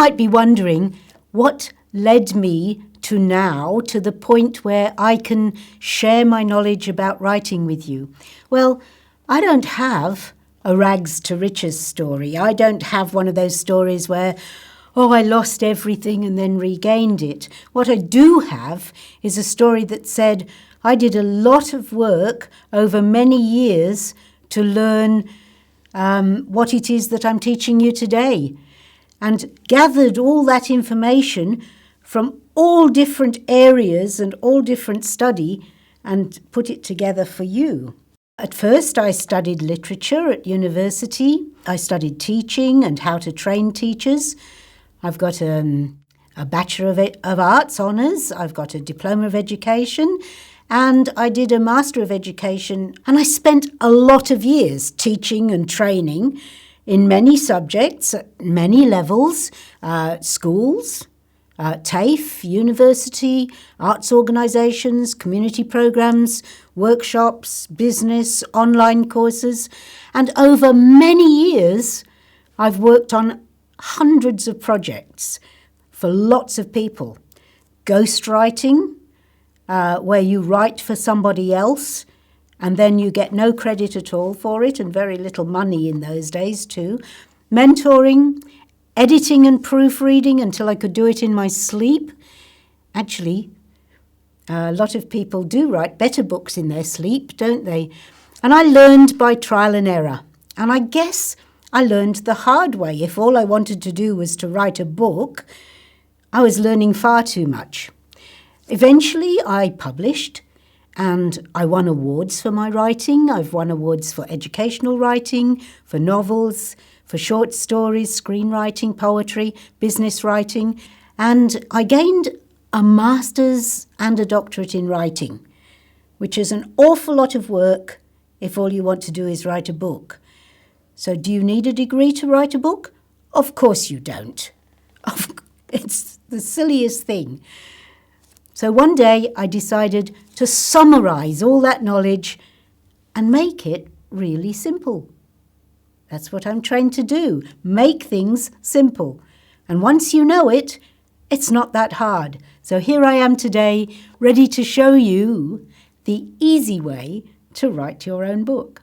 might be wondering what led me to the point where I can share my knowledge about writing with you. Well, I don't have a rags to riches story. I don't have one of those stories where, I lost everything and then regained it. What I do have is a story that said I did a lot of work over many years to learn what it is that I'm teaching you today, and gathered all that information from all different areas and all different study and put it together for you. At first, I studied literature at university. I studied teaching and how to train teachers. I've got a Bachelor of Arts honours. I've got a Diploma of Education. And I did a Master of Education. And I spent a lot of years teaching and training in many subjects at many levels, schools, TAFE, university, arts organisations, community programmes, workshops, business, online courses. And over many years, I've worked on hundreds of projects for lots of people. Ghostwriting, where you write for somebody else and then you get no credit at all for it and very little money in those days too. Mentoring, editing and proofreading until I could do it in my sleep. Actually, a lot of people do write better books in their sleep, don't they? And I learned by trial and error. And I guess I learned the hard way. If all I wanted to do was to write a book, I was learning far too much. Eventually, I published and I won awards for my writing. I've won awards for educational writing, for novels, for short stories, screenwriting, poetry, business writing. And I gained a master's and a doctorate in writing, which is an awful lot of work if all you want to do is write a book. So do you need a degree to write a book? Of course you don't. It's the silliest thing. So one day I decided to summarise all that knowledge and make it really simple. That's what I'm trained to do, make things simple. And once you know it, it's not that hard. So here I am today, ready to show you the easy way to write your own book.